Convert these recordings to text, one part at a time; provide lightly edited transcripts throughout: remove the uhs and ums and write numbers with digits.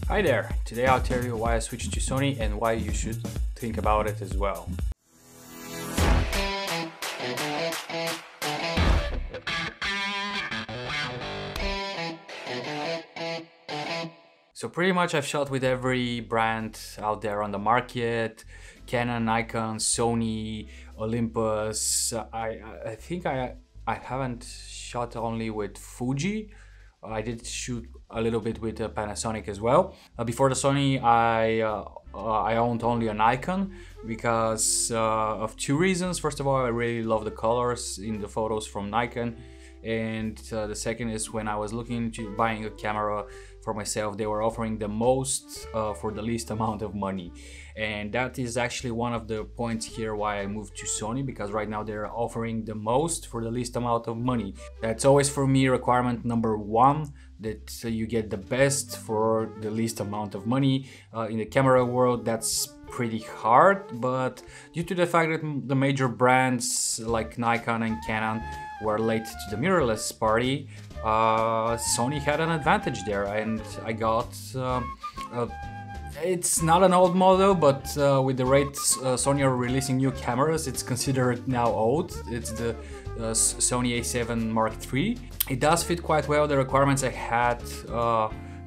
Hi there! Today I'll tell you why I switched to Sony and why you should think about it as well. So pretty much I've shot with every brand out there on the market: Canon, Nikon, Sony, Olympus. I think I haven't shot only with Fuji. I did shoot a little bit with Panasonic as well. Before the Sony, I owned only a Nikon because of two reasons. First of all, I really love the colors in the photos from Nikon, and the second is when I was looking into buying a camera for myself, they were offering the most for the least amount of money. And that is actually one of the points here why I moved to Sony, because right now they're offering the most for the least amount of money. That's always for me requirement number one, that you get the best for the least amount of money. In the camera world, that's pretty hard, but due to the fact that the major brands like Nikon and Canon were late to the mirrorless party, Sony had an advantage there, and I got it's not an old model, but with the rate Sony are releasing new cameras, it's considered now old. It's the Sony A7 Mark III. It does fit quite well the requirements I had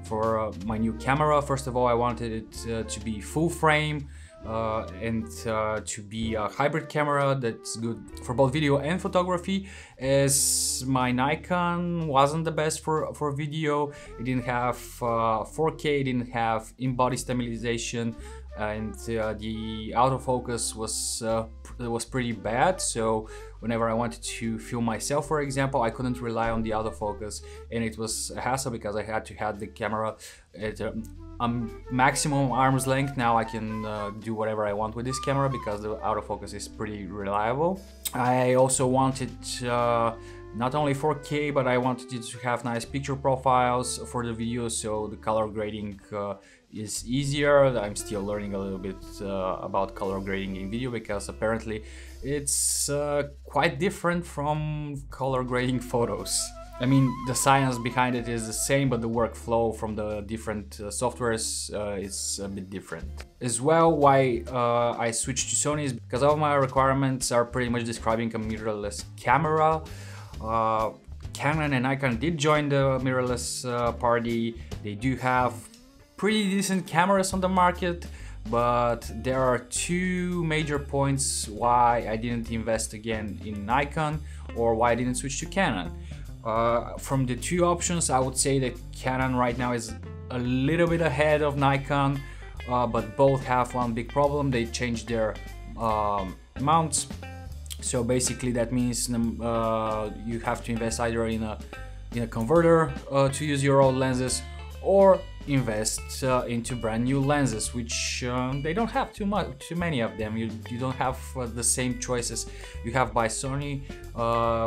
for my new camera. First of all, I wanted it to be full frame and to be a hybrid camera that's good for both video and photography, as my Nikon wasn't the best for video. It didn't have 4K, it didn't have in-body stabilization, and the autofocus was pretty bad. So whenever I wanted to film myself, for example, I couldn't rely on the autofocus, and it was a hassle because I had to have the camera at maximum arm's length. Now I can do whatever I want with this camera because the autofocus is pretty reliable. I also wanted not only 4K, but I wanted it to have nice picture profiles for the video, so the color grading is easier. I'm still learning a little bit about color grading in video, because apparently it's quite different from color grading photos. I mean, the science behind it is the same, but the workflow from the different softwares is a bit different. As well, why I switched to Sony is because all my requirements are pretty much describing a mirrorless camera. Canon and Nikon did join the mirrorless party. They do have pretty decent cameras on the market, but there are two major points why I didn't invest again in Nikon, or why I didn't switch to Canon. From the two options, I would say that Canon right now is a little bit ahead of Nikon, but both have one big problem: they changed their mounts. So basically that means you have to invest either in a converter to use your old lenses, or invest into brand new lenses, which they don't have too many of them. You don't have the same choices you have by Sony.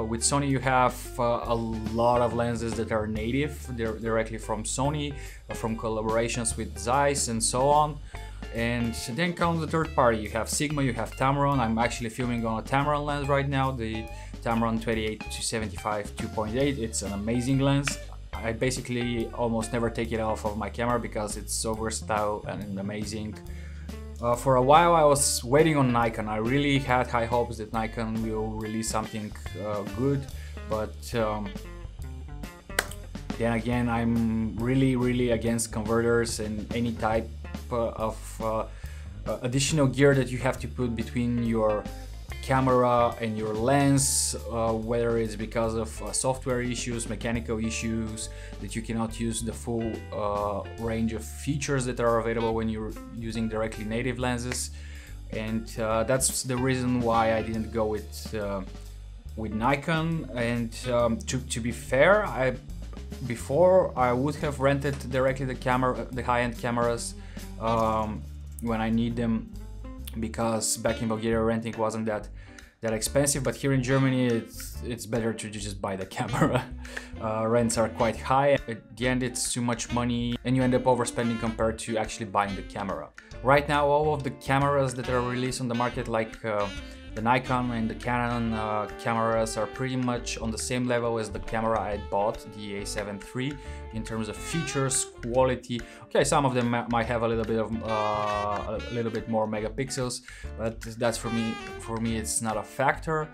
With Sony you have a lot of lenses that are native, they're directly from Sony, from collaborations with Zeiss and so on. And then comes the third party. You have Sigma, you have Tamron. I'm actually filming on a Tamron lens right now, the Tamron 28-75 2.8. It's an amazing lens. I basically almost never take it off of my camera because it's so versatile and amazing. For a while I was waiting on Nikon. I really had high hopes that Nikon will release something good, but then again, I'm really against converters and any type of additional gear that you have to put between your camera and your lens, whether it's because of software issues, mechanical issues, that you cannot use the full range of features that are available when you're using directly native lenses. And that's the reason why I didn't go with Nikon. And to be fair, before I would have rented directly the high-end cameras when I need them, because back in Bulgaria renting wasn't that expensive, but here in Germany it's better to just buy the camera. Rents are quite high. At the end it's too much money and you end up overspending compared to actually buying the camera. Right now all of the cameras that are released on the market, like The Nikon and the Canon cameras are pretty much on the same level as the camera I bought, the A7 III, in terms of features, quality. Okay, some of them might have a little bit more megapixels, but that's for me it's not a factor.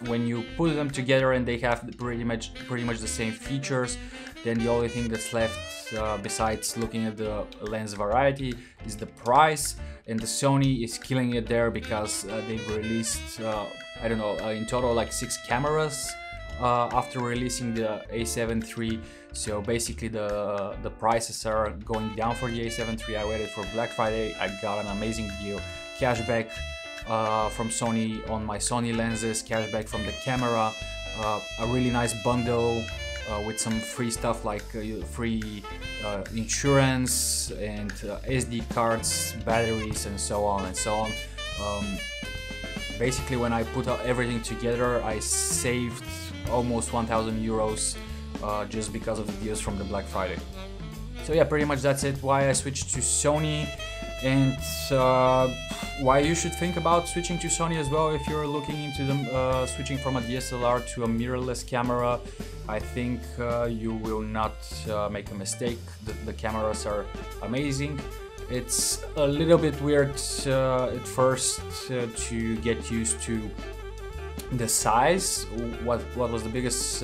When you put them together and they have pretty much the same features, then the only thing that's left besides looking at the lens variety is the price. And the Sony is killing it there because they've released I don't know, in total like 6 cameras after releasing the A7 III. So basically the prices are going down for the A7 III. I waited for Black Friday, I got an amazing deal, cashback from Sony on my Sony lenses, cashback from the camera, a really nice bundle with some free stuff like free insurance and SD cards, batteries, and so on and so on. Basically, when I put everything together, I saved almost 1,000 euros just because of the deals from the Black Friday. So yeah, pretty much that's it, why I switched to Sony, and why you should think about switching to Sony as well if you're looking into switching from a DSLR to a mirrorless camera. I think you will not make a mistake. The cameras are amazing. It's a little bit weird at first to get used to the size. What was the biggest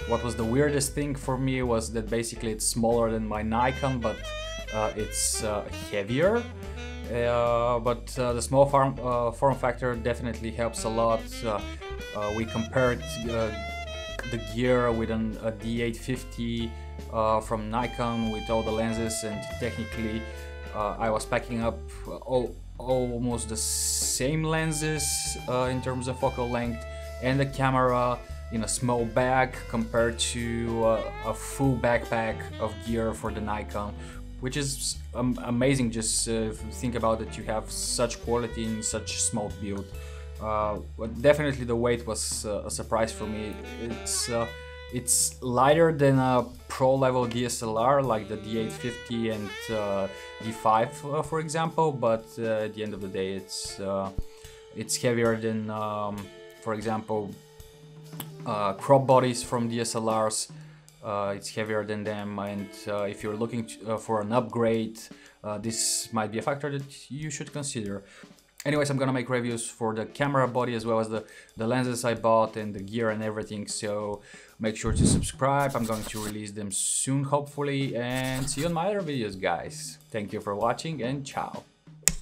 what was the weirdest thing for me was that basically it's smaller than my Nikon, but it's heavier. But the small form factor definitely helps a lot. We compared the gear with a D850 from Nikon with all the lenses, and technically I was packing up almost the same lenses in terms of focal length and the camera in a small bag compared to a full backpack of gear for the Nikon, which is amazing. Just think about that you have such quality in such small build. But definitely the weight was a surprise for me. It's lighter than a pro level DSLR like the D850 and D5 for example, but at the end of the day it's heavier than for example crop bodies from DSLRs. It's heavier than them, and if you're looking for an upgrade, this might be a factor that you should consider. Anyways, I'm gonna make reviews for the camera body as well as the lenses I bought and the gear and everything, so make sure to subscribe. I'm going to release them soon, hopefully, and see you on my other videos, guys. Thank you for watching, and ciao.